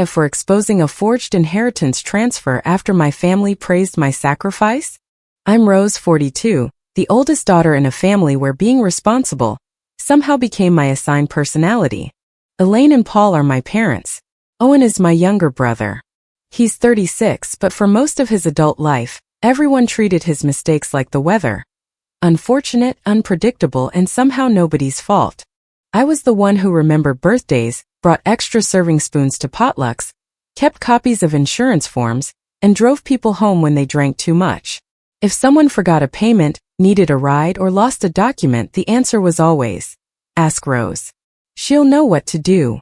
AITA for exposing a forged inheritance transfer after my family praised my sacrifice? I'm Rose, 42, the oldest daughter in a family where being responsible somehow became my assigned personality. Elaine and Paul are my parents. Owen is my younger brother. He's 36, but for most of his adult life, everyone treated his mistakes like the weather. Unfortunate, unpredictable, and somehow nobody's fault. I was the one who remembered birthdays, brought extra serving spoons to potlucks, kept copies of insurance forms, and drove people home when they drank too much. If someone forgot a payment, needed a ride, or lost a document, the answer was always, "Ask Rose. She'll know what to do."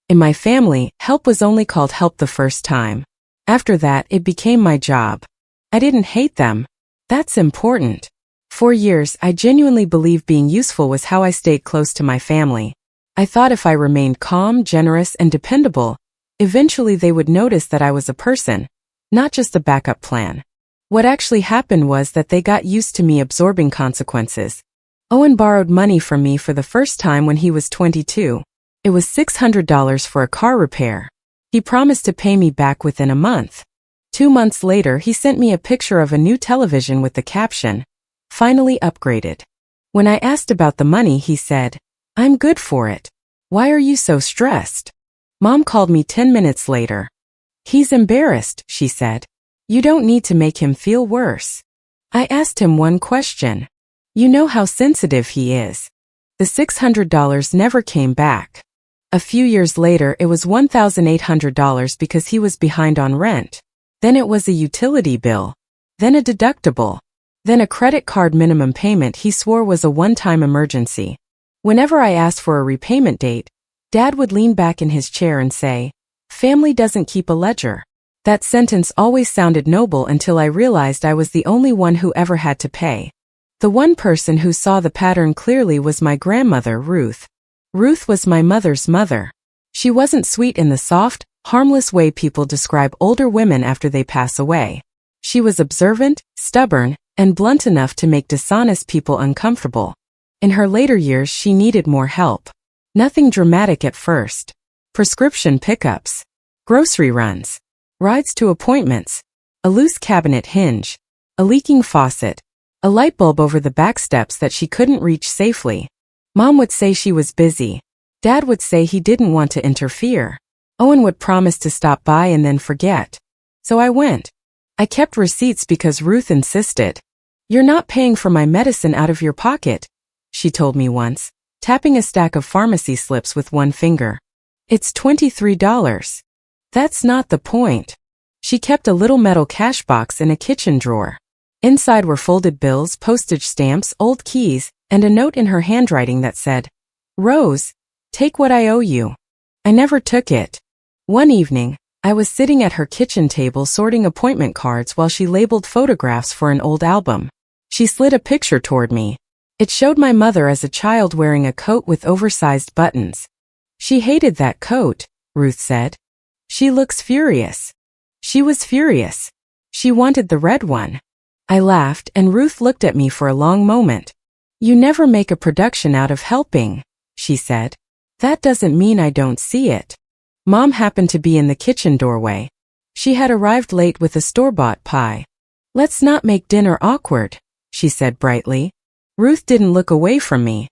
In my family, help was only called help the first time. After that, it became my job. I didn't hate them. That's important. For years, I genuinely believed being useful was how I stayed close to my family. I thought if I remained calm, generous, and dependable, eventually they would notice that I was a person, not just a backup plan. What actually happened was that they got used to me absorbing consequences. Owen borrowed money from me for the first time when he was 22. It was $600 for a car repair. He promised to pay me back within a month. 2 months later, he sent me a picture of a new television with the caption, "Finally upgraded." When I asked about the money, he said, "I'm good for it. Why are you so stressed?" Mom called me 10 minutes later. "He's embarrassed," she said. "You don't need to make him feel worse." I asked him one question. "You know how sensitive he is." The $600 never came back. A few years later, it was $1,800 because he was behind on rent. Then it was a utility bill. Then a deductible. Then a credit card minimum payment he swore was a one-time emergency. Whenever I asked for a repayment date, Dad would lean back in his chair and say, "Family doesn't keep a ledger." That sentence always sounded noble until I realized I was the only one who ever had to pay. The one person who saw the pattern clearly was my grandmother, Ruth. Ruth was my mother's mother. She wasn't sweet in the soft, harmless way people describe older women after they pass away. She was observant, stubborn, and blunt enough to make dishonest people uncomfortable. In her later years, she needed more help. Nothing dramatic at first. Prescription pickups, grocery runs, rides to appointments, a loose cabinet hinge, a leaking faucet, a light bulb over the back steps that she couldn't reach safely. Mom would say she was busy. Dad would say he didn't want to interfere. Owen would promise to stop by and then forget. So I went. I kept receipts because Ruth insisted. "You're not paying for my medicine out of your pocket," she told me once, tapping a stack of pharmacy slips with one finger. "It's $23. That's not the point." She kept a little metal cash box in a kitchen drawer. Inside were folded bills, postage stamps, old keys, and a note in her handwriting that said, "Rose, take what I owe you." I never took it. One evening, I was sitting at her kitchen table sorting appointment cards while she labeled photographs for an old album. She slid a picture toward me. It showed my mother as a child wearing a coat with oversized buttons. "She hated that coat," Ruth said. "She looks furious." She was furious. She wanted the red one. I laughed, and Ruth looked at me for a long moment. "You never make a production out of helping," she said. "That doesn't mean I don't see it." Mom happened to be in the kitchen doorway. She had arrived late with a store-bought pie. "Let's not make dinner awkward," she said brightly. Ruth didn't look away from me.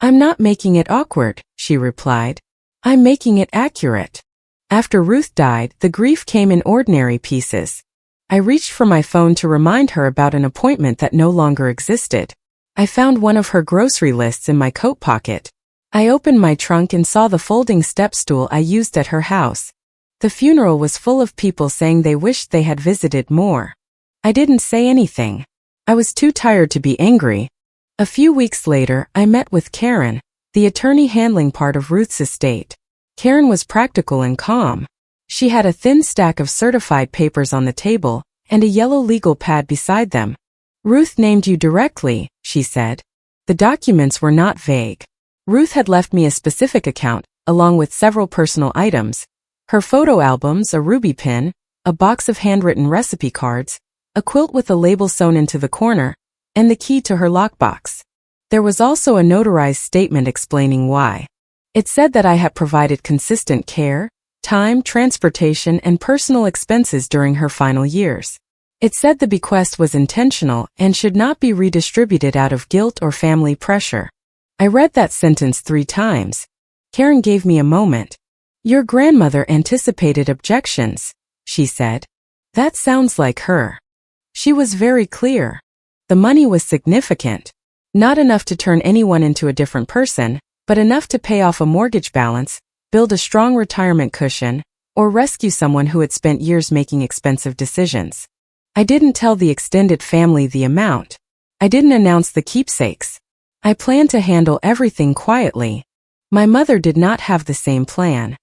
"I'm not making it awkward," she replied. "I'm making it accurate." After Ruth died, the grief came in ordinary pieces. I reached for my phone to remind her about an appointment that no longer existed. I found one of her grocery lists in my coat pocket. I opened my trunk and saw the folding step stool I used at her house. The funeral was full of people saying they wished they had visited more. I didn't say anything. I was too tired to be angry. A few weeks later, I met with Karen, the attorney handling part of Ruth's estate. Karen was practical and calm. She had a thin stack of certified papers on the table and a yellow legal pad beside them. "Ruth named you directly," she said. The documents were not vague. Ruth had left me a specific account, along with several personal items: her photo albums, a ruby pin, a box of handwritten recipe cards, a quilt with a label sewn into the corner, and the key to her lockbox. There was also a notarized statement explaining why. It said that I had provided consistent care, time, transportation, and personal expenses during her final years. It said the bequest was intentional and should not be redistributed out of guilt or family pressure. I read that sentence 3 times. Karen gave me a moment. Your grandmother anticipated objections, she said. That sounds like her. She was very clear. The money was significant. Not enough to turn anyone into a different person, but enough to pay off a mortgage balance, build a strong retirement cushion, or rescue someone who had spent years making expensive decisions. I didn't tell the extended family the amount. I didn't announce the keepsakes. I planned to handle everything quietly. My mother did not have the same plan.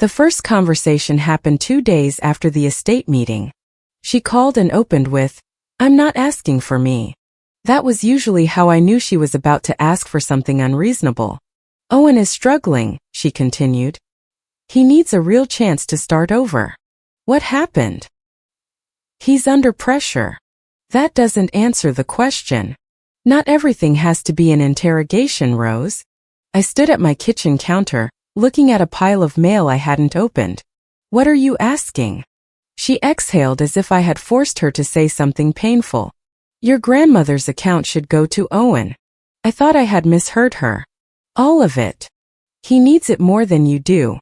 The first conversation happened 2 days after the estate meeting. She called and opened with, "I'm not asking for me." That was usually how I knew she was about to ask for something unreasonable. Owen is struggling, she continued. He needs a real chance to start over. What happened? He's under pressure. That doesn't answer the question. Not everything has to be an interrogation, Rose. I stood at my kitchen counter, looking at a pile of mail I hadn't opened. What are you asking? She exhaled as if I had forced her to say something painful. Your grandmother's account should go to Owen. I thought I had misheard her. All of it. He needs it more than you do.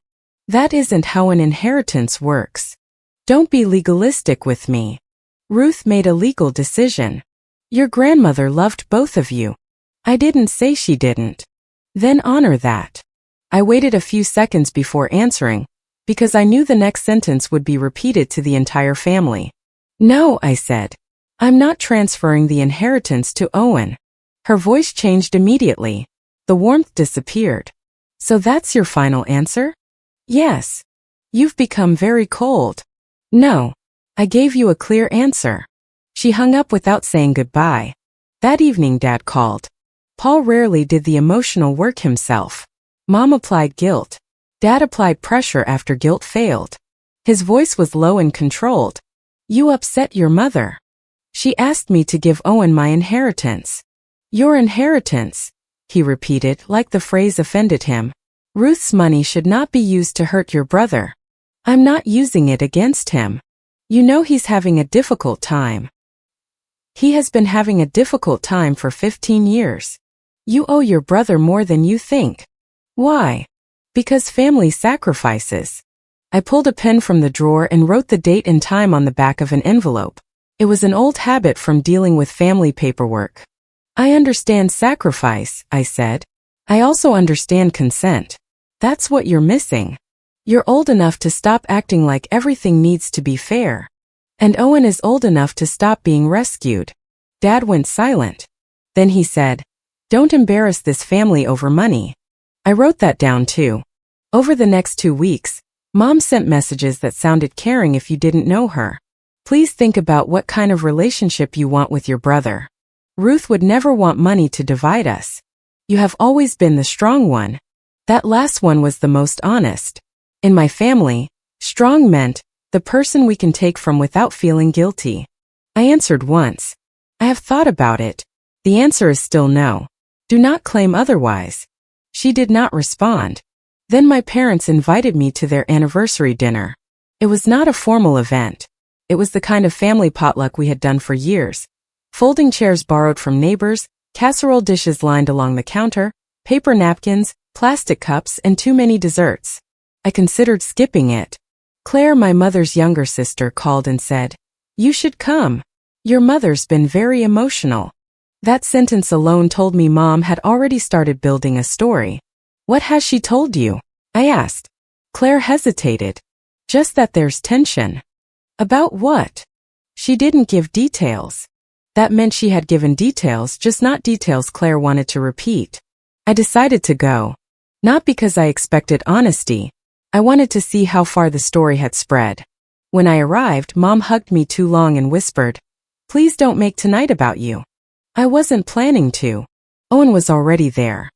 That isn't how an inheritance works. Don't be legalistic with me. Ruth made a legal decision. Your grandmother loved both of you. I didn't say she didn't. Then honor that. I waited a few seconds before answering, because I knew the next sentence would be repeated to the entire family. No, I said. I'm not transferring the inheritance to Owen. Her voice changed immediately. The warmth disappeared. So that's your final answer? Yes. You've become very cold. No. I gave you a clear answer. She hung up without saying goodbye. That evening Dad called. Paul rarely did the emotional work himself. Mom applied guilt. Dad applied pressure after guilt failed. His voice was low and controlled. You upset your mother. She asked me to give Owen my inheritance. Your inheritance, he repeated like the phrase offended him. Ruth's money should not be used to hurt your brother. I'm not using it against him. You know he's having a difficult time. He has been having a difficult time for 15 years. You owe your brother more than you think. Why? Because family sacrifices. I pulled a pen from the drawer and wrote the date and time on the back of an envelope. It was an old habit from dealing with family paperwork. I understand sacrifice, I said. I also understand consent. That's what you're missing. You're old enough to stop acting like everything needs to be fair. And Owen is old enough to stop being rescued. Dad went silent. Then he said, Don't embarrass this family over money. I wrote that down too. Over the next 2 weeks, Mom sent messages that sounded caring if you didn't know her. Please think about what kind of relationship you want with your brother. Ruth would never want money to divide us. You have always been the strong one. That last one was the most honest. In my family, strong meant the person we can take from without feeling guilty. I answered once. I have thought about it. The answer is still no. Do not claim otherwise. She did not respond. Then my parents invited me to their anniversary dinner. It was not a formal event. It was the kind of family potluck we had done for years. Folding chairs borrowed from neighbors, casserole dishes lined along the counter, paper napkins, plastic cups, and too many desserts. I considered skipping it. Claire, my mother's younger sister, called and said, You should come. Your mother's been very emotional. That sentence alone told me Mom had already started building a story. What has she told you? I asked. Claire hesitated. Just that there's tension. About what? She didn't give details. That meant she had given details, just not details Claire wanted to repeat. I decided to go. Not because I expected honesty. I wanted to see how far the story had spread. When I arrived, Mom hugged me too long and whispered, Please don't make tonight about you. I wasn't planning to. Owen was already there.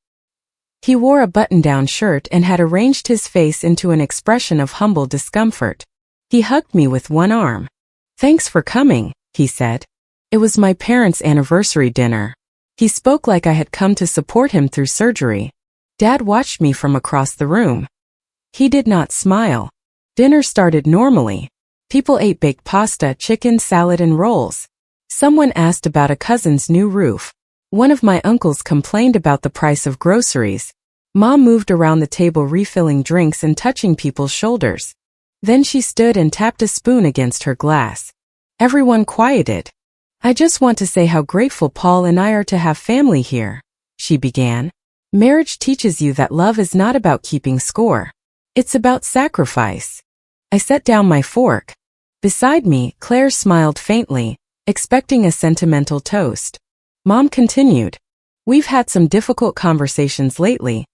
He wore a button-down shirt and had arranged his face into an expression of humble discomfort. He hugged me with one arm. Thanks for coming, he said. It was my parents' anniversary dinner. He spoke like I had come to support him through surgery. Dad watched me from across the room. He did not smile. Dinner started normally. People ate baked pasta, chicken, salad, and rolls. Someone asked about a cousin's new roof. One of my uncles complained about the price of groceries. Mom moved around the table refilling drinks and touching people's shoulders. Then she stood and tapped a spoon against her glass. Everyone quieted. I just want to say how grateful Paul and I are to have family here, she began. Marriage teaches you that love is not about keeping score. It's about sacrifice. I set down my fork. Beside me, Claire smiled faintly, expecting a sentimental toast. Mom continued. We've had some difficult conversations lately,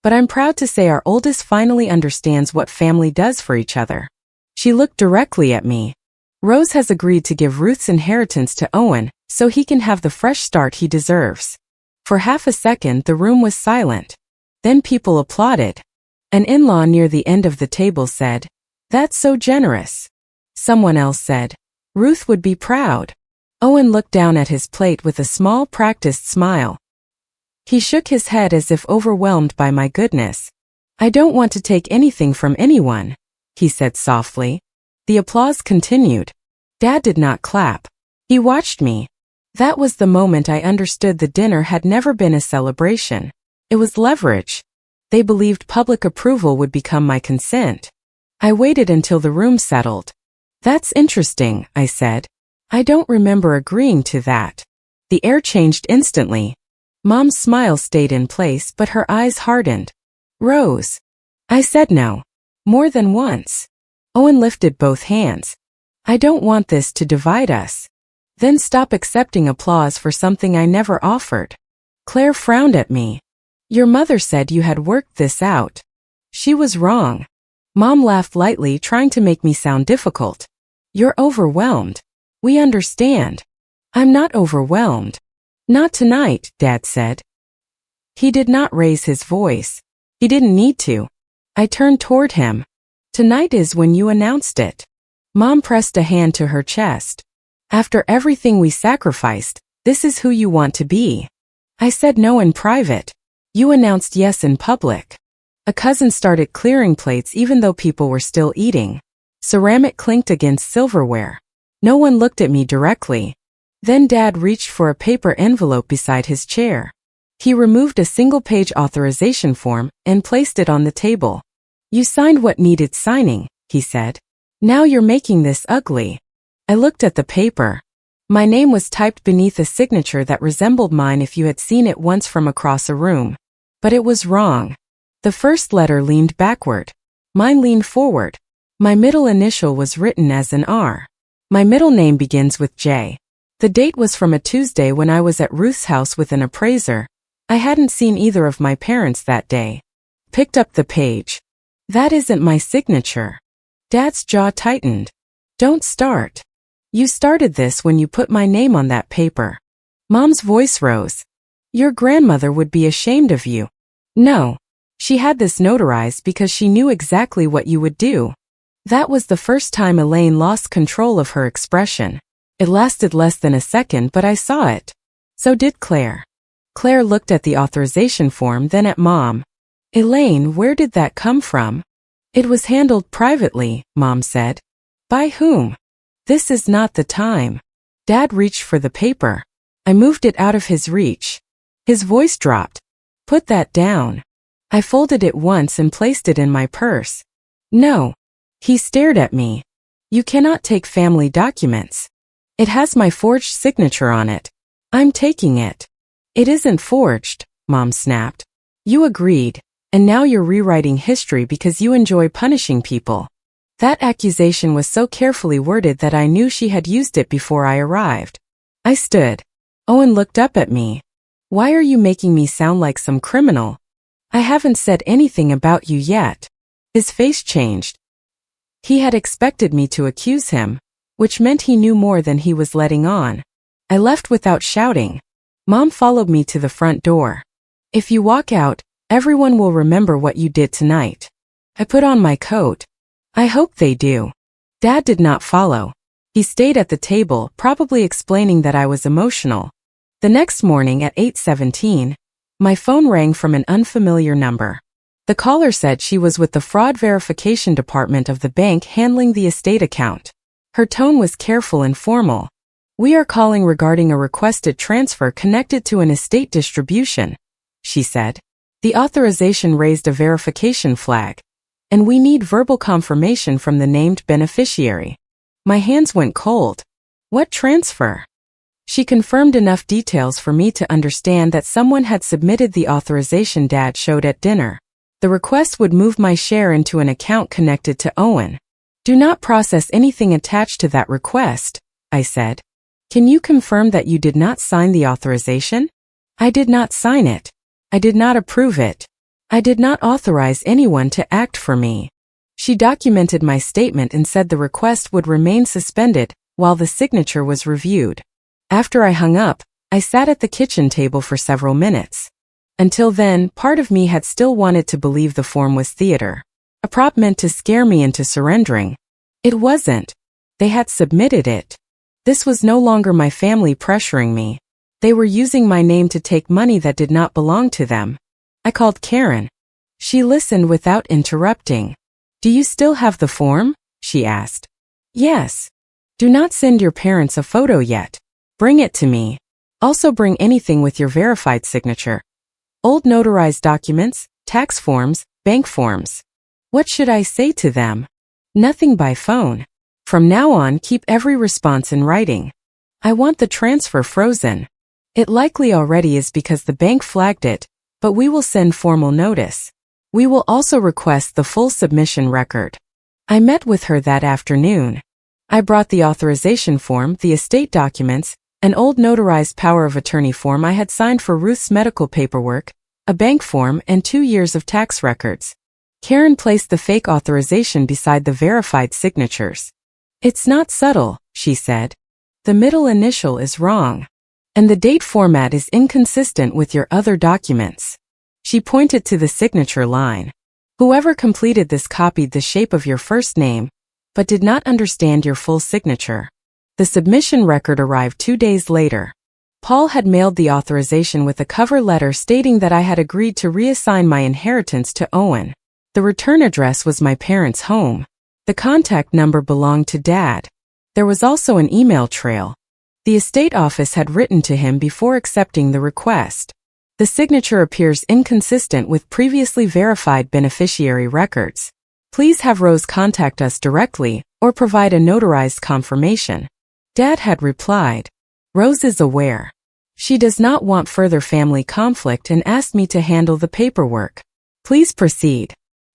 but I'm proud to say our oldest finally understands what family does for each other. She looked directly at me. Rose has agreed to give Ruth's inheritance to Owen, so he can have the fresh start he deserves. For half a second the room was silent. Then people applauded. An in-law near the end of the table said, "That's so generous." Someone else said, "Ruth would be proud." Owen looked down at his plate with a small practiced smile. He shook his head as if overwhelmed by my goodness. "I don't want to take anything from anyone," he said softly. The applause continued. Dad did not clap. He watched me. That was the moment I understood the dinner had never been a celebration. It was leverage. They believed public approval would become my consent. I waited until the room settled. "That's interesting," I said. "I don't remember agreeing to that." The air changed instantly. Mom's smile stayed in place, but her eyes hardened. "Rose." I said no. More than once. Owen lifted both hands. "I don't want this to divide us." Then stop accepting applause for something I never offered. Claire frowned at me. "Your mother said you had worked this out." She was wrong. Mom laughed lightly, trying to make me sound difficult. "You're overwhelmed. We understand." "I'm not overwhelmed." "Not tonight," Dad said. He did not raise his voice. He didn't need to. I turned toward him. "Tonight is when you announced it." Mom pressed a hand to her chest. "After everything we sacrificed, this is who you want to be." I said no in private. You announced yes in public. A cousin started clearing plates even though people were still eating. Ceramic clinked against silverware. No one looked at me directly. Then Dad reached for a paper envelope beside his chair. He removed a single-page authorization form and placed it on the table. "You signed what needed signing," he said. "Now you're making this ugly." I looked at the paper. My name was typed beneath a signature that resembled mine if you had seen it once from across a room. But it was wrong. The first letter leaned backward. Mine leaned forward. My middle initial was written as an R. My middle name begins with J. The date was from a Tuesday when I was at Ruth's house with an appraiser. I hadn't seen either of my parents that day. Picked up the page. "That isn't my signature." Dad's jaw tightened. "Don't start. You started this when you put my name on that paper." Mom's voice rose. "Your grandmother would be ashamed of you." "No. She had this notarized because she knew exactly what you would do." That was the first time Elaine lost control of her expression. It lasted less than a second, but I saw it. So did Claire. Claire looked at the authorization form, then at Mom. "Elaine, where did that come from?" "It was handled privately," Mom said. "By whom?" "This is not the time." Dad reached for the paper. I moved it out of his reach. His voice dropped. "Put that down." I folded it once and placed it in my purse. "No." He stared at me. "You cannot take family documents. It has my forged signature on it. I'm taking it." "It isn't forged," Mom snapped. "You agreed, and now you're rewriting history because you enjoy punishing people." That accusation was so carefully worded that I knew she had used it before I arrived. I stood. Owen looked up at me. "Why are you making me sound like some criminal?" "I haven't said anything about you yet." His face changed. He had expected me to accuse him, which meant he knew more than he was letting on. I left without shouting. Mom followed me to the front door. "If you walk out, everyone will remember what you did tonight." I put on my coat. "I hope they do." Dad did not follow. He stayed at the table, probably explaining that I was emotional. The next morning at 8:17, my phone rang from an unfamiliar number. The caller said she was with the fraud verification department of the bank handling the estate account. Her tone was careful and formal. "We are calling regarding a requested transfer connected to an estate distribution," she said. "The authorization raised a verification flag, and we need verbal confirmation from the named beneficiary." My hands went cold. What transfer? She confirmed enough details for me to understand that someone had submitted the authorization Dad showed at dinner. The request would move my share into an account connected to Owen. "Do not process anything attached to that request," I said. "Can you confirm that you did not sign the authorization?" "I did not sign it. I did not approve it. I did not authorize anyone to act for me." She documented my statement and said the request would remain suspended while the signature was reviewed. After I hung up, I sat at the kitchen table for several minutes. Until then, part of me had still wanted to believe the form was theater, a prop meant to scare me into surrendering. It wasn't. They had submitted it. This was no longer my family pressuring me. They were using my name to take money that did not belong to them. I called Karen. She listened without interrupting. "Do you still have the form?" she asked. "Yes." "Do not send your parents a photo yet. Bring it to me. Also bring anything with your verified signature. Old notarized documents, tax forms, bank forms." What should I say to them? Nothing by phone. From now on, keep every response in writing. I want the transfer frozen. It likely already is because the bank flagged it, but we will send formal notice. We will also request the full submission record. I met with her that afternoon. I brought the authorization form, the estate documents, an old notarized power of attorney form I had signed for Ruth's medical paperwork, a bank form, and 2 years of tax records. Karen placed the fake authorization beside the verified signatures. "It's not subtle," she said. "The middle initial is wrong. And the date format is inconsistent with your other documents." She pointed to the signature line. "Whoever completed this copied the shape of your first name, but did not understand your full signature." The submission record arrived 2 days later. Paul had mailed the authorization with a cover letter stating that I had agreed to reassign my inheritance to Owen. The return address was my parents' home. The contact number belonged to Dad. There was also an email trail. The estate office had written to him before accepting the request. The signature appears inconsistent with previously verified beneficiary records. Please have Rose contact us directly or provide a notarized confirmation. Dad had replied. Rose is aware. She does not want further family conflict and asked me to handle the paperwork. Please proceed.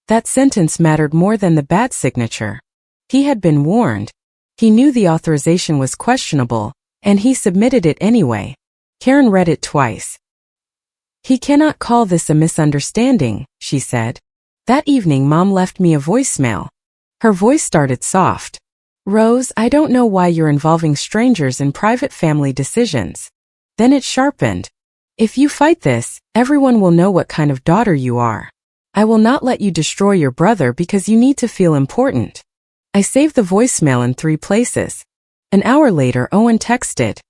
That sentence mattered more than the bad signature. He had been warned. He knew the authorization was questionable, and he submitted it anyway. Karen read it twice. "He cannot call this a misunderstanding," she said. That evening, Mom left me a voicemail. Her voice started soft. "Rose, I don't know why you're involving strangers in private family decisions." Then it sharpened. "If you fight this, everyone will know what kind of daughter you are. I will not let you destroy your brother because you need to feel important." I saved the voicemail in 3 places. An hour later, Owen texted.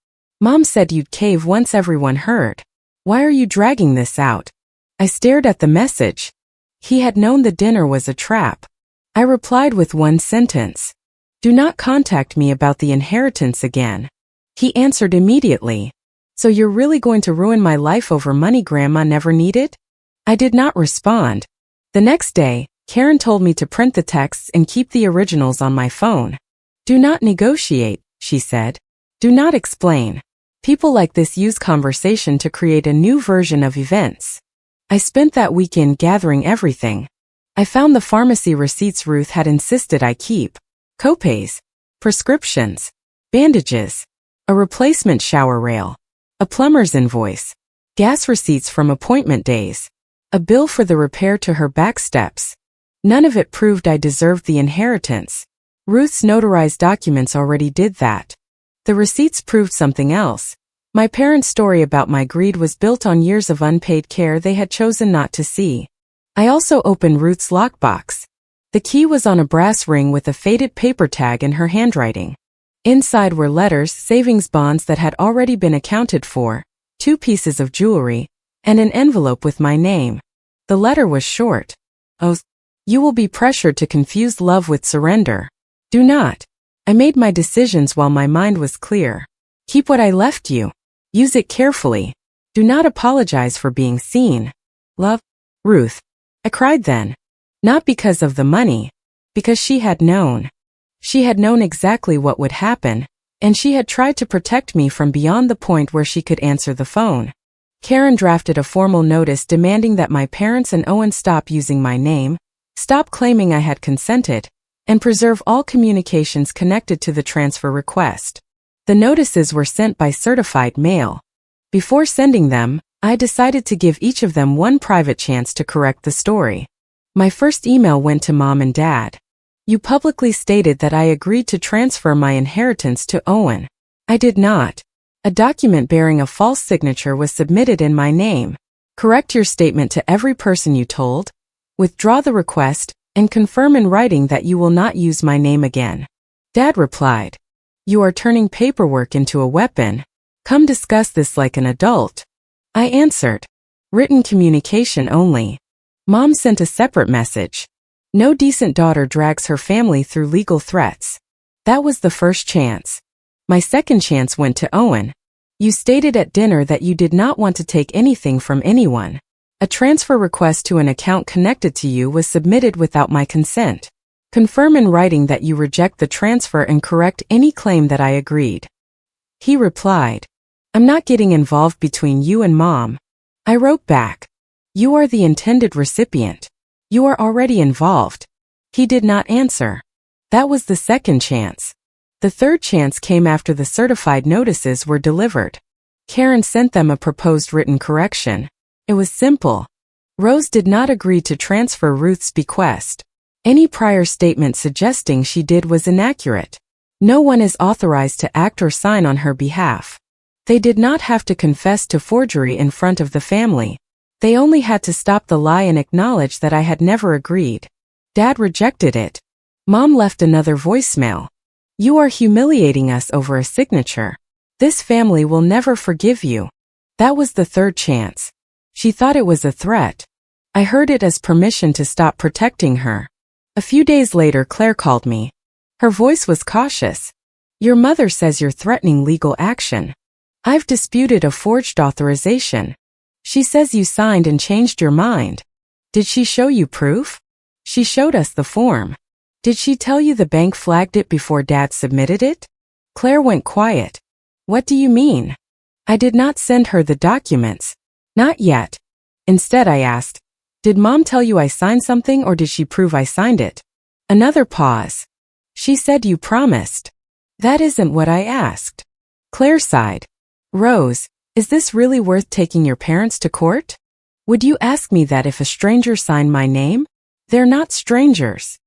"Mom said you'd cave once everyone heard. Why are you dragging this out?" I stared at the message. He had known the dinner was a trap. I replied with one sentence. "Do not contact me about the inheritance again." He answered immediately. "So you're really going to ruin my life over money Grandma never needed?" I did not respond. The next day, Karen told me to print the texts and keep the originals on my phone. "Do not negotiate," she said. "Do not explain. People like this use conversation to create a new version of events." I spent that weekend gathering everything. I found the pharmacy receipts Ruth had insisted I keep. Copays, prescriptions, bandages, a replacement shower rail, a plumber's invoice, gas receipts from appointment days, a bill for the repair to her back steps. None of it proved I deserved the inheritance. Ruth's notarized documents already did that. The receipts proved something else. My parents' story about my greed was built on years of unpaid care they had chosen not to see. I also opened Ruth's lockbox. The key was on a brass ring with a faded paper tag in her handwriting. Inside were letters, savings bonds that had already been accounted for, 2 pieces of jewelry, and an envelope with my name. The letter was short. Oh, you will be pressured to confuse love with surrender. Do not. I made my decisions while my mind was clear. Keep what I left you. Use it carefully. Do not apologize for being seen. Love, Ruth. I cried then. Not because of the money. Because she had known. She had known exactly what would happen, and she had tried to protect me from beyond the point where she could answer the phone. Karen drafted a formal notice demanding that my parents and Owen stop using my name, stop claiming I had consented, and preserve all communications connected to the transfer request. The notices were sent by certified mail. Before sending them, I decided to give each of them one private chance to correct the story. My first email went to Mom and Dad. You publicly stated that I agreed to transfer my inheritance to Owen. I did not. A document bearing a false signature was submitted in my name. Correct your statement to every person you told, withdraw the request, and confirm in writing that you will not use my name again. Dad replied, You are turning paperwork into a weapon. Come discuss this like an adult. I answered, Written communication only. Mom sent a separate message. No decent daughter drags her family through legal threats. That was the first chance. My second chance went to Owen. You stated at dinner that you did not want to take anything from anyone. A transfer request to an account connected to you was submitted without my consent. Confirm in writing that you reject the transfer and correct any claim that I agreed. He replied, I'm not getting involved between you and Mom. I wrote back, You are the intended recipient. You are already involved. He did not answer. That was the second chance. The third chance came after the certified notices were delivered. Karen sent them a proposed written correction. It was simple. Rose did not agree to transfer Ruth's bequest. Any prior statement suggesting she did was inaccurate. No one is authorized to act or sign on her behalf. They did not have to confess to forgery in front of the family. They only had to stop the lie and acknowledge that I had never agreed. Dad rejected it. Mom left another voicemail. You are humiliating us over a signature. This family will never forgive you. That was the third chance. She thought it was a threat. I heard it as permission to stop protecting her. A few days later, Claire called me. Her voice was cautious. Your mother says you're threatening legal action. I've disputed a forged authorization. She says you signed and changed your mind. Did she show you proof? She showed us the form. Did she tell you the bank flagged it before Dad submitted it? Claire went quiet. What do you mean? I did not send her the documents. Not yet. Instead, I asked, Did Mom tell you I signed something or did she prove I signed it? Another pause. She said you promised. That isn't what I asked. Claire sighed. Rose, is this really worth taking your parents to court? Would you ask me that if a stranger signed my name? They're not strangers.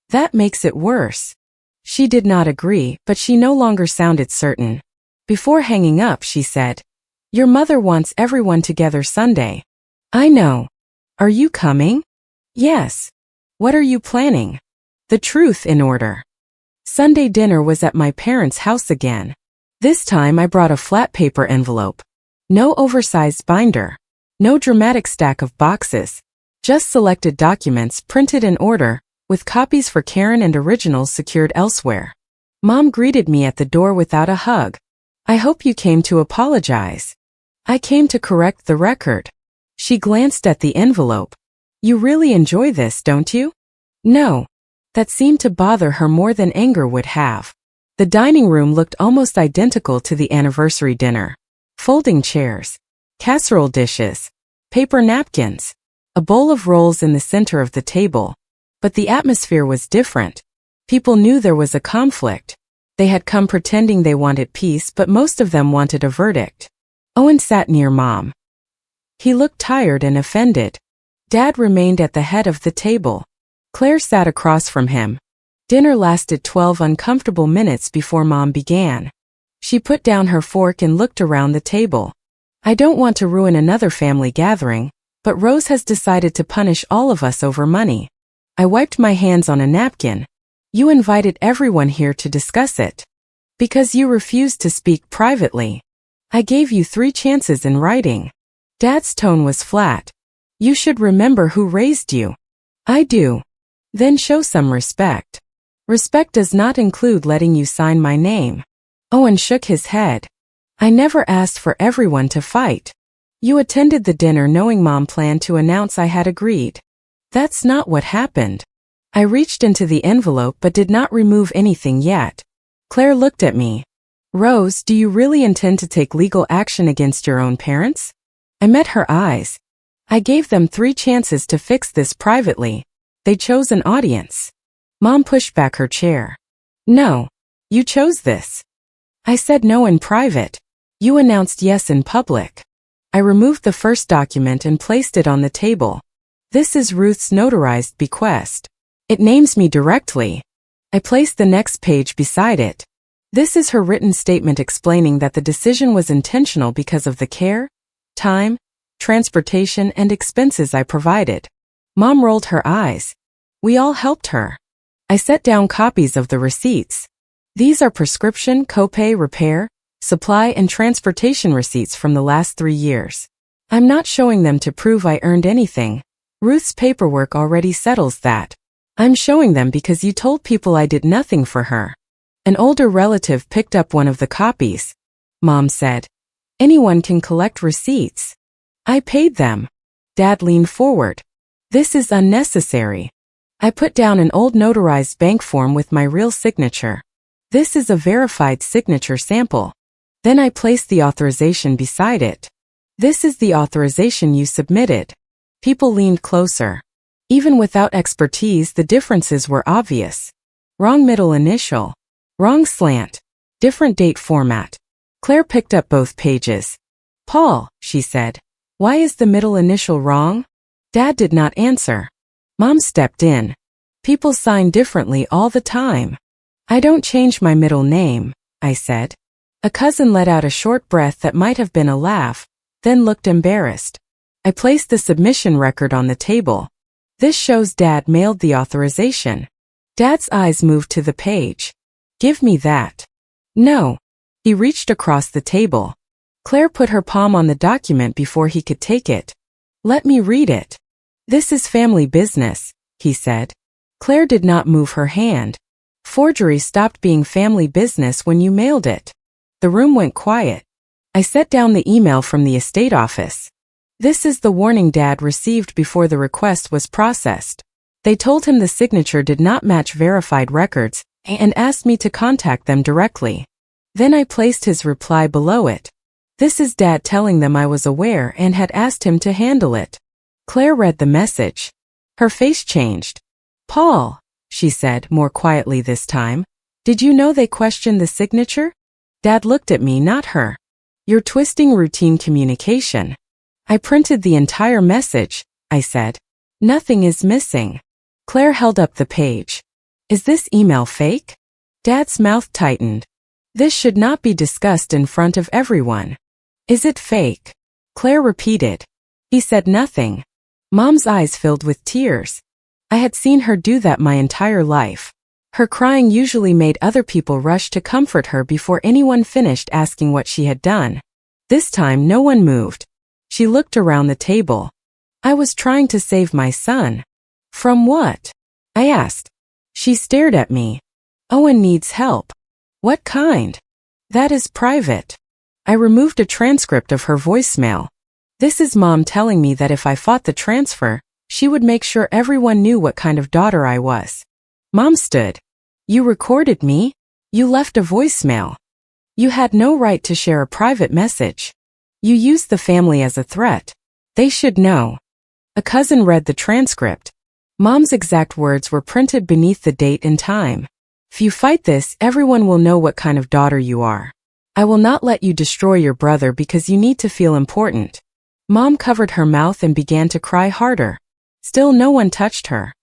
That makes it worse. She did not agree, but she no longer sounded certain. Before hanging up, she said, Your mother wants everyone together Sunday. I know. Are you coming? Yes. What are you planning? The truth in order. Sunday dinner was at my parents' house again. This time I brought a flat paper envelope. No oversized binder. No dramatic stack of boxes. Just selected documents printed in order, with copies for Karen and originals secured elsewhere. Mom greeted me at the door without a hug. I hope you came to apologize. I came to correct the record. She glanced at the envelope. You really enjoy this, don't you? No. That seemed to bother her more than anger would have. The dining room looked almost identical to the anniversary dinner. Folding chairs, casserole dishes, paper napkins, a bowl of rolls in the center of the table. But the atmosphere was different. People knew there was a conflict. They had come pretending they wanted peace, but most of them wanted a verdict. Owen sat near Mom. He looked tired and offended. Dad remained at the head of the table. Claire sat across from him. Dinner lasted 12 uncomfortable minutes before Mom began. She put down her fork and looked around the table. I don't want to ruin another family gathering, but Rose has decided to punish all of us over money. I wiped my hands on a napkin. You invited everyone here to discuss it. Because you refused to speak privately. I gave you 3 chances in writing. Dad's tone was flat. You should remember who raised you. I do. Then show some respect. Respect does not include letting you sign my name. Owen shook his head. I never asked for everyone to fight. You attended the dinner knowing Mom planned to announce I had agreed. That's not what happened. I reached into the envelope but did not remove anything yet. Claire looked at me. Rose, do you really intend to take legal action against your own parents? I met her eyes. I gave them 3 chances to fix this privately. They chose an audience. Mom pushed back her chair. No. You chose this. I said no in private. You announced yes in public. I removed the first document and placed it on the table. This is Ruth's notarized bequest. It names me directly. I placed the next page beside it. This is her written statement explaining that the decision was intentional because of the care, time, transportation, and expenses I provided. Mom rolled her eyes. We all helped her. I set down copies of the receipts. These are prescription, copay, repair, supply, and transportation receipts from the last 3 years. I'm not showing them to prove I earned anything. Ruth's paperwork already settles that. I'm showing them because you told people I did nothing for her. An older relative picked up one of the copies. Mom said, anyone can collect receipts. I paid them. Dad leaned forward. This is unnecessary. I put down an old notarized bank form with my real signature. This is a verified signature sample. Then I placed the authorization beside it. This is the authorization you submitted. People leaned closer. Even without expertise, the differences were obvious. Wrong middle initial. Wrong slant. Different date format. Claire picked up both pages. Paul, she said, why is the middle initial wrong? Dad did not answer. Mom stepped in. People sign differently all the time. I don't change my middle name, I said. A cousin let out a short breath that might have been a laugh, then looked embarrassed. I placed the submission record on the table. This shows Dad mailed the authorization. Dad's eyes moved to the page. Give me that. No. He reached across the table. Claire put her palm on the document before he could take it. Let me read it. This is family business, he said. Claire did not move her hand. Forgery stopped being family business when you mailed it. The room went quiet. I set down the email from the estate office. This is the warning Dad received before the request was processed. They told him the signature did not match verified records and asked me to contact them directly. Then I placed his reply below it. This is Dad telling them I was aware and had asked him to handle it. Claire read the message. Her face changed. Paul, she said more quietly this time, did you know they questioned the signature? Dad looked at me, not her. You're twisting routine communication. I printed the entire message, I said. Nothing is missing. Claire held up the page. Is this email fake? Dad's mouth tightened. This should not be discussed in front of everyone. Is it fake? Claire repeated. He said nothing. Mom's eyes filled with tears. I had seen her do that my entire life. Her crying usually made other people rush to comfort her before anyone finished asking what she had done. This time no one moved. She looked around the table. I was trying to save my son. From what? I asked. She stared at me. Owen needs help. What kind? That is private. I removed a transcript of her voicemail. This is Mom telling me that if I fought the transfer, she would make sure everyone knew what kind of daughter I was. Mom stood. You recorded me? You left a voicemail. You had no right to share a private message. You used the family as a threat. They should know. A cousin read the transcript. Mom's exact words were printed beneath the date and time. If you fight this, everyone will know what kind of daughter you are. I will not let you destroy your brother because you need to feel important. Mom covered her mouth and began to cry harder. Still no one touched her.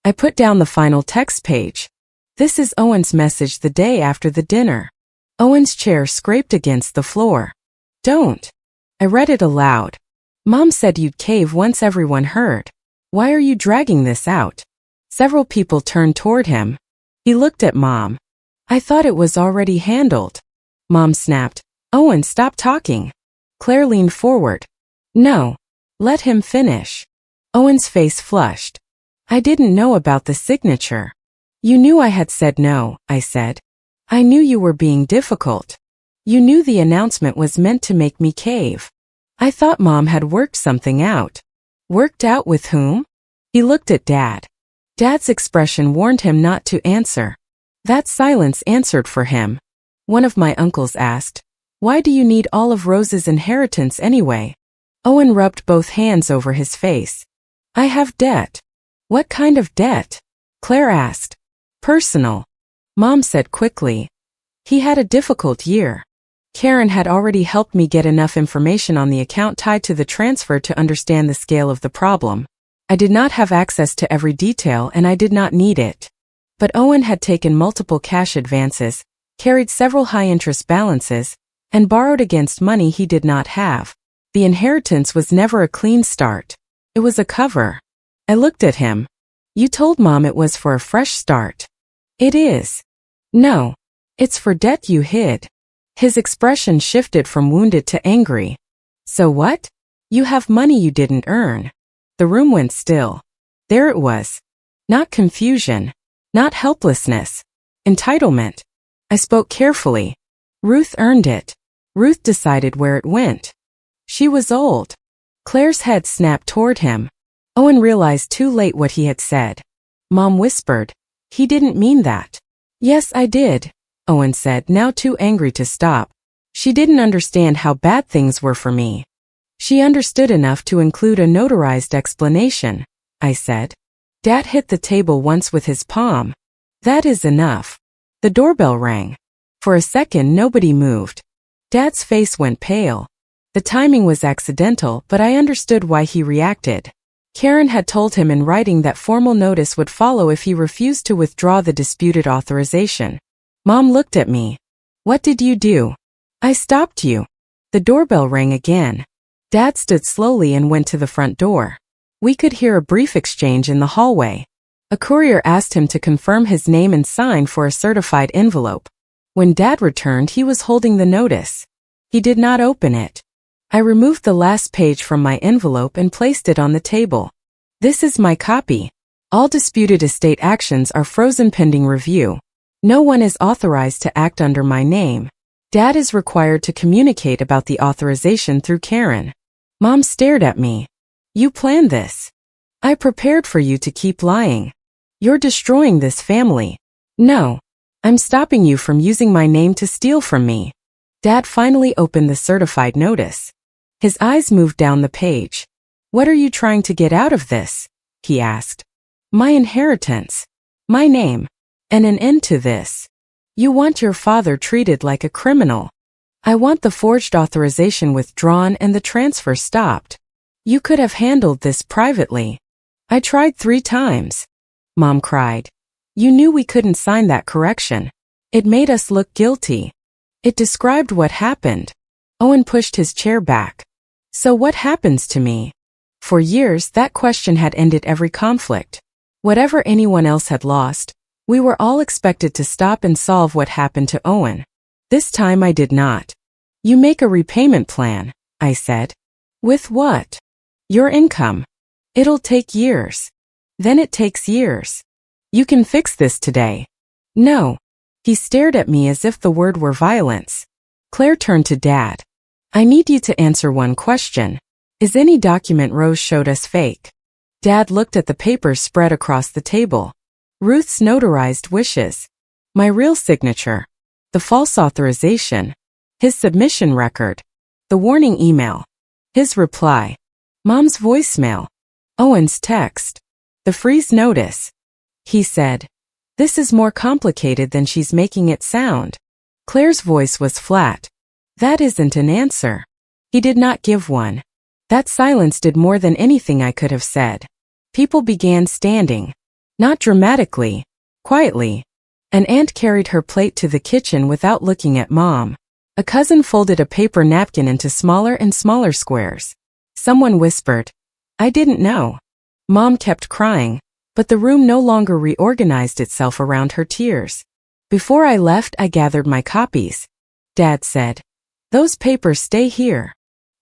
I put down the final text page. This is Owen's message the day after the dinner. Owen's chair scraped against the floor. Don't. I read it aloud. Mom said you'd cave once everyone heard. Why are you dragging this out? Several people turned toward him. He looked at Mom. I thought it was already handled. Mom snapped. Owen, stop talking. Claire leaned forward. No. Let him finish. Owen's face flushed. I didn't know about the signature. You knew I had said no, I said. I knew you were being difficult. You knew the announcement was meant to make me cave. I thought Mom had worked something out. Worked out with whom? He looked at Dad. Dad's expression warned him not to answer. That silence answered for him. One of my uncles asked, "Why do you need all of Rose's inheritance anyway?" Owen rubbed both hands over his face. "I have debt." "What kind of debt?" Claire asked. "Personal," Mom said quickly. He had a difficult year. Karen had already helped me get enough information on the account tied to the transfer to understand the scale of the problem. I did not have access to every detail and I did not need it. But Owen had taken multiple cash advances, carried several high-interest balances, and borrowed against money he did not have. The inheritance was never a clean start. It was a cover. I looked at him. "You told Mom it was for a fresh start." "It is." "No. It's for debt you hid." His expression shifted from wounded to angry. "So what? You have money you didn't earn." The room went still. There it was. Not confusion. Not helplessness. Entitlement. I spoke carefully. Ruth earned it. Ruth decided where it went. She was old. Claire's head snapped toward him. Owen realized too late what he had said. Mom whispered, "He didn't mean that." "Yes, I did," Owen said, now too angry to stop. "She didn't understand how bad things were for me." "She understood enough to include a notarized explanation," I said. Dad hit the table once with his palm. "That is enough." The doorbell rang. For a second nobody moved. Dad's face went pale. The timing was accidental, but I understood why he reacted. Karen had told him in writing that formal notice would follow if he refused to withdraw the disputed authorization. Mom looked at me. "What did you do?" "I stopped you." The doorbell rang again. Dad stood slowly and went to the front door. We could hear a brief exchange in the hallway. A courier asked him to confirm his name and sign for a certified envelope. When Dad returned, he was holding the notice. He did not open it. I removed the last page from my envelope and placed it on the table. "This is my copy. All disputed estate actions are frozen pending review. No one is authorized to act under my name. Dad is required to communicate about the authorization through Karen." Mom stared at me. "You planned this. I prepared for you to keep lying. You're destroying this family." "No. I'm stopping you from using my name to steal from me." Dad finally opened the certified notice. His eyes moved down the page. "What are you trying to get out of this?" he asked. "My inheritance. My name. And an end to this. You want your father treated like a criminal. I want the forged authorization withdrawn and the transfer stopped. You could have handled this privately. I tried 3 times. Mom cried. "You knew we couldn't sign that correction. It made us look guilty. It described what happened." Owen pushed his chair back. "So what happens to me?" For years, that question had ended every conflict. Whatever anyone else had lost, we were all expected to stop and solve what happened to Owen. This time I did not. "You make a repayment plan," I said. "With what?" "Your income. It'll take years. Then it takes years. You can fix this today." "No." He stared at me as if the word were violence. Claire turned to Dad. "I need you to answer one question. Is any document Rose showed us fake?" Dad looked at the papers spread across the table. Ruth's notarized wishes. My real signature. The false authorization. His submission record. The warning email. His reply. Mom's voicemail. Owen's text. The freeze notice. He said, "This is more complicated than she's making it sound." Claire's voice was flat. "That isn't an answer." He did not give one. That silence did more than anything I could have said. People began standing. Not dramatically. Quietly. An aunt carried her plate to the kitchen without looking at Mom. A cousin folded a paper napkin into smaller and smaller squares. Someone whispered, "I didn't know." Mom kept crying, but the room no longer reorganized itself around her tears. Before I left, I gathered my copies. Dad said, "Those papers stay here."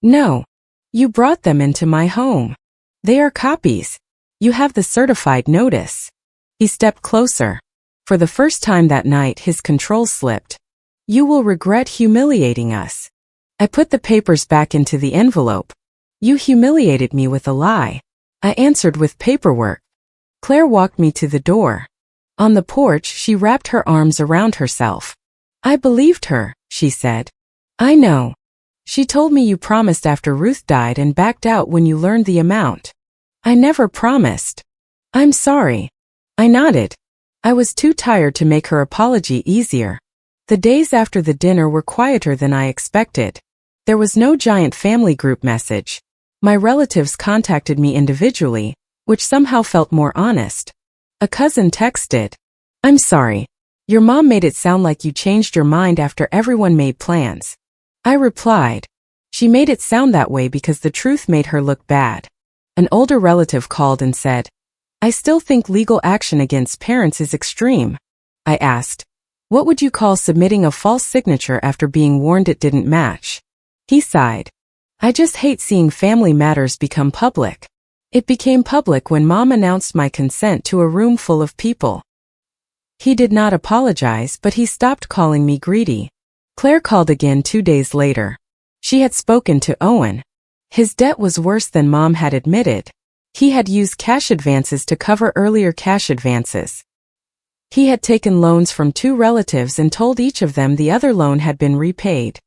"No. You brought them into my home. They are copies. You have the certified notice. He stepped closer. For the first time that night, his control slipped. You will regret humiliating us. I put the papers back into the envelope. You humiliated me with a lie. I answered with paperwork. Claire walked me to the door. On the porch, she wrapped her arms around herself. I believed her, she said. I know. She told me you promised after Ruth died and backed out when you learned the amount. I never promised. I'm sorry. I nodded. I was too tired to make her apology easier. The days after the dinner were quieter than I expected. There was no giant family group message. My relatives contacted me individually, which somehow felt more honest. A cousin texted, I'm sorry. Your mom made it sound like you changed your mind after everyone made plans. I replied, she made it sound that way because the truth made her look bad. An older relative called and said, I still think legal action against parents is extreme. I asked, what would you call submitting a false signature after being warned it didn't match? He sighed. I just hate seeing family matters become public. It became public when Mom announced my consent to a room full of people. He did not apologize, but he stopped calling me greedy. Claire called again 2 days later. She had spoken to Owen. His debt was worse than Mom had admitted. He had used cash advances to cover earlier cash advances. He had taken loans from 2 relatives and told each of them the other loan had been repaid.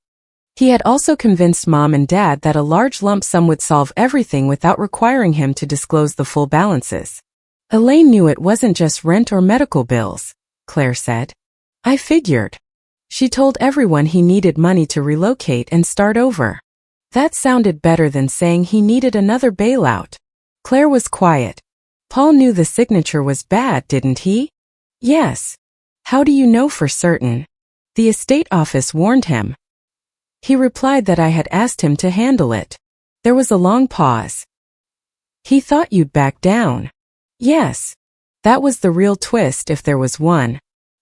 He had also convinced Mom and Dad that a large lump sum would solve everything without requiring him to disclose the full balances. Elaine knew it wasn't just rent or medical bills, Claire said. I figured. She told everyone he needed money to relocate and start over. That sounded better than saying he needed another bailout. Claire was quiet. Paul knew the signature was bad, didn't he? Yes. How do you know for certain? The estate office warned him. He replied that I had asked him to handle it. There was a long pause. He thought you'd back down. Yes. That was the real twist if there was one.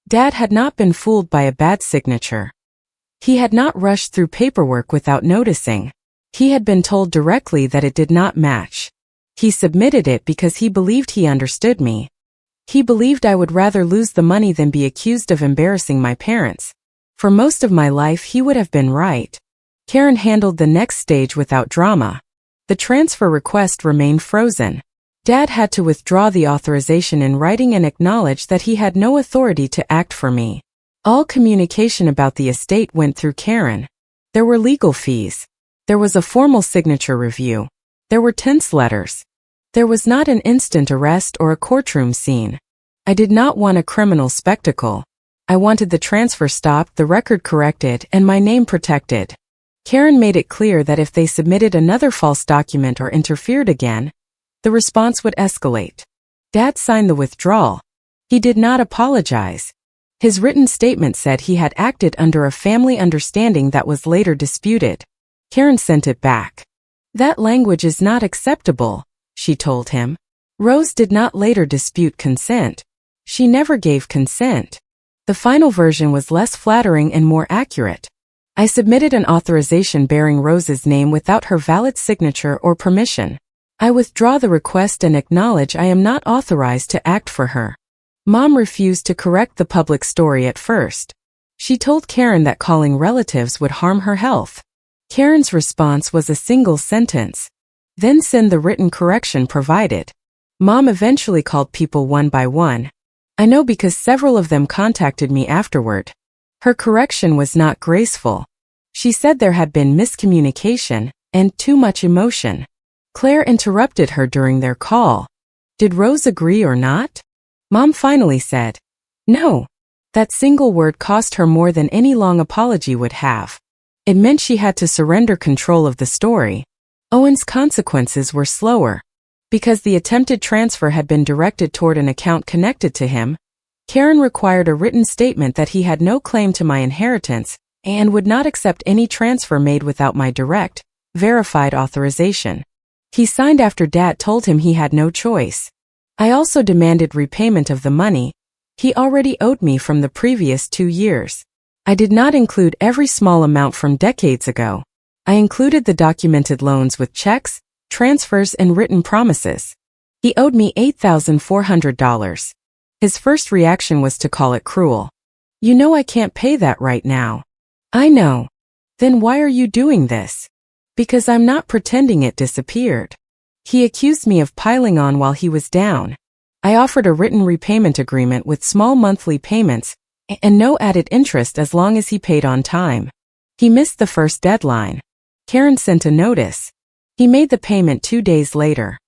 Dad had not been fooled by a bad signature. He had not rushed through paperwork without noticing. He had been told directly that it did not match. He submitted it because he believed he understood me. He believed I would rather lose the money than be accused of embarrassing my parents. For most of my life he would have been right. Karen handled the next stage without drama. The transfer request remained frozen. Dad had to withdraw the authorization in writing and acknowledge that he had no authority to act for me. All communication about the estate went through Karen. There were legal fees. There was a formal signature review. There were tense letters. There was not an instant arrest or a courtroom scene. I did not want a criminal spectacle. I wanted the transfer stopped, the record corrected, and my name protected. Karen made it clear that if they submitted another false document or interfered again, the response would escalate. Dad signed the withdrawal. He did not apologize. His written statement said he had acted under a family understanding that was later disputed. Karen sent it back. That language is not acceptable, she told him. Rose did not later dispute consent. She never gave consent. The final version was less flattering and more accurate. I submitted an authorization bearing Rose's name without her valid signature or permission. I withdraw the request and acknowledge I am not authorized to act for her. Mom refused to correct the public story at first. She told Karen that calling relatives would harm her health. Karen's response was a single sentence. Then send the written correction provided. Mom eventually called people one by one. I know because several of them contacted me afterward. Her correction was not graceful. She said there had been miscommunication and too much emotion. Claire interrupted her during their call. Did Rose agree or not? Mom finally said, no. That single word cost her more than any long apology would have. It meant she had to surrender control of the story. Owen's consequences were slower. Because the attempted transfer had been directed toward an account connected to him, Karen required a written statement that he had no claim to my inheritance and would not accept any transfer made without my direct, verified authorization. He signed after Dad told him he had no choice. I also demanded repayment of the money he already owed me from the previous 2 years. I did not include every small amount from decades ago. I included the documented loans with checks, transfers, and written promises. He owed me $8,400. His first reaction was to call it cruel. You know I can't pay that right now. I know. Then why are you doing this? Because I'm not pretending it disappeared. He accused me of piling on while he was down. I offered a written repayment agreement with small monthly payments and no added interest as long as he paid on time. He missed the first deadline. Karen sent a notice. He made the payment 2 days later.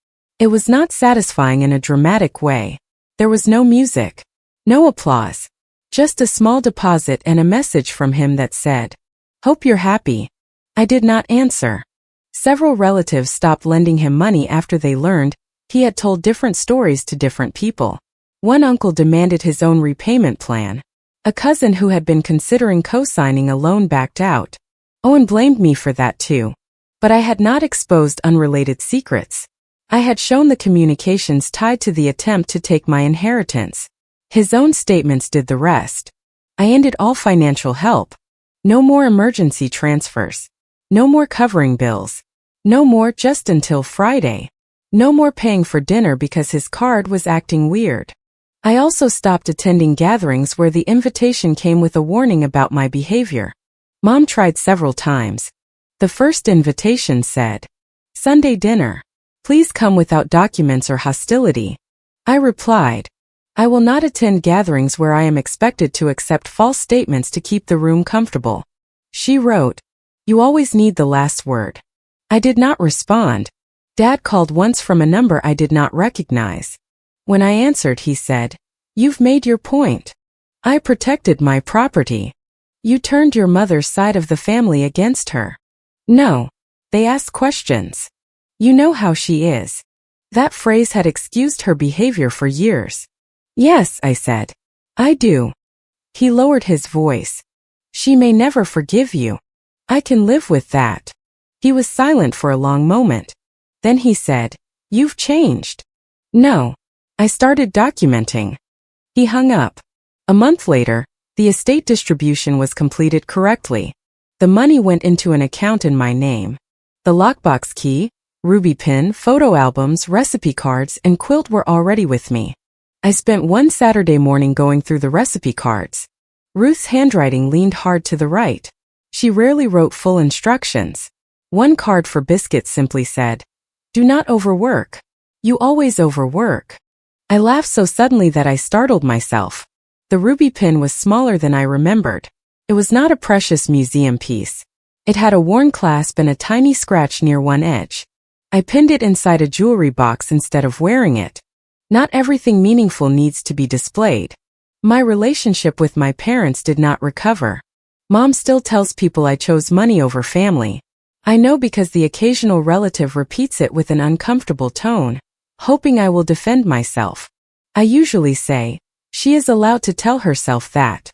It was not satisfying in a dramatic way. There was no music, no applause, just a small deposit and a message from him that said, "Hope you're happy." I did not answer. Several relatives stopped lending him money after they learned he had told different stories to different people. One uncle demanded his own repayment plan. A cousin who had been considering co-signing a loan backed out. Owen blamed me for that too. But I had not exposed unrelated secrets. I had shown the communications tied to the attempt to take my inheritance. His own statements did the rest. I ended all financial help. No more emergency transfers. No more covering bills. No more just until Friday. No more paying for dinner because his card was acting weird. I also stopped attending gatherings where the invitation came with a warning about my behavior. Mom tried several times. The first invitation said, "Sunday dinner. Please come without documents or hostility." I replied, "I will not attend gatherings where I am expected to accept false statements to keep the room comfortable." She wrote, "You always need the last word." I did not respond. Dad called once from a number I did not recognize. When I answered, he said, "You've made your point. I protected my property. You turned your mother's side of the family against her." No. They asked questions. "You know how she is." That phrase had excused her behavior for years. "Yes," I said. "I do." He lowered his voice. "She may never forgive you. I can live with that." He was silent for a long moment. Then he said, "You've changed." "No." I started documenting. He hung up. A month later, the estate distribution was completed correctly. The money went into an account in my name. The lockbox key, ruby pin, photo albums, recipe cards, and quilt were already with me. I spent one Saturday morning going through the recipe cards. Ruth's handwriting leaned hard to the right. She rarely wrote full instructions. One card for biscuits simply said, "Do not overwork. You always overwork." I laughed so suddenly that I startled myself. The ruby pin was smaller than I remembered. It was not a precious museum piece. It had a worn clasp and a tiny scratch near one edge. I pinned it inside a jewelry box instead of wearing it. Not everything meaningful needs to be displayed. My relationship with my parents did not recover. Mom still tells people I chose money over family. I know because the occasional relative repeats it with an uncomfortable tone, hoping I will defend myself. I usually say, she is allowed to tell herself that.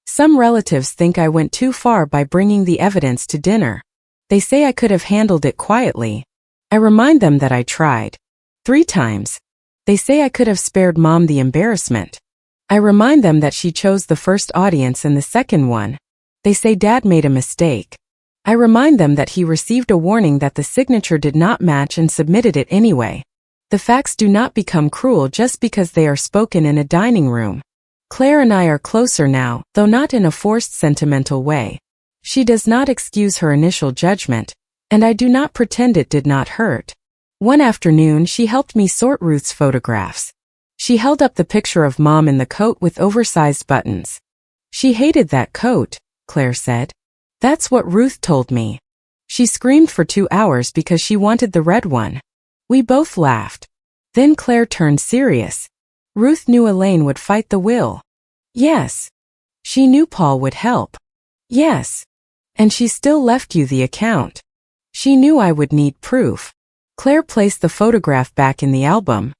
Some relatives think I went too far by bringing the evidence to dinner. They say I could have handled it quietly. I remind them that I tried. 3 times. They say I could have spared Mom the embarrassment. I remind them that she chose the first audience and the second one. They say Dad made a mistake. I remind them that he received a warning that the signature did not match and submitted it anyway. The facts do not become cruel just because they are spoken in a dining room. Claire and I are closer now, though not in a forced sentimental way. She does not excuse her initial judgment, and I do not pretend it did not hurt. One afternoon she helped me sort Ruth's photographs. She held up the picture of Mom in the coat with oversized buttons. "She hated that coat," Claire said. "That's what Ruth told me. She screamed for 2 hours because she wanted the red one." We both laughed. Then Claire turned serious. "Ruth knew Elaine would fight the will." "Yes." "She knew Paul would help." "Yes." "And she still left you the account." "She knew I would need proof." Claire placed the photograph back in the album.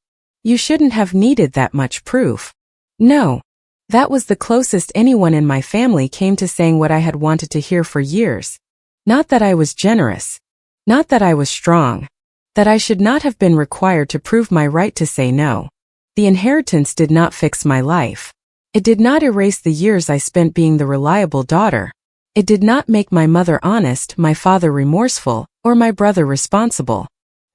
"You shouldn't have needed that much proof." "No. That was the closest anyone in my family came to saying what I had wanted to hear for years. Not that I was generous. Not that I was strong. That I should not have been required to prove my right to say no. The inheritance did not fix my life. It did not erase the years I spent being the reliable daughter. It did not make my mother honest, my father remorseful, or my brother responsible.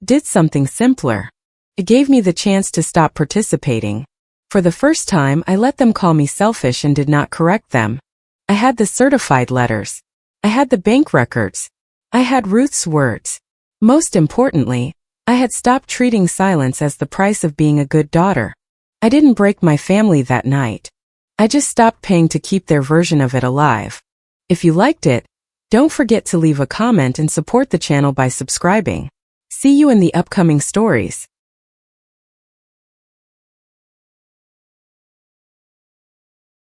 Did something simpler. It gave me the chance to stop participating. For the first time, I let them call me selfish and did not correct them. I had the certified letters. I had the bank records. I had Ruth's words. Most importantly, I had stopped treating silence as the price of being a good daughter. I didn't break my family that night. I just stopped paying to keep their version of it alive. If you liked it, don't forget to leave a comment and support the channel by subscribing. See you in the upcoming stories.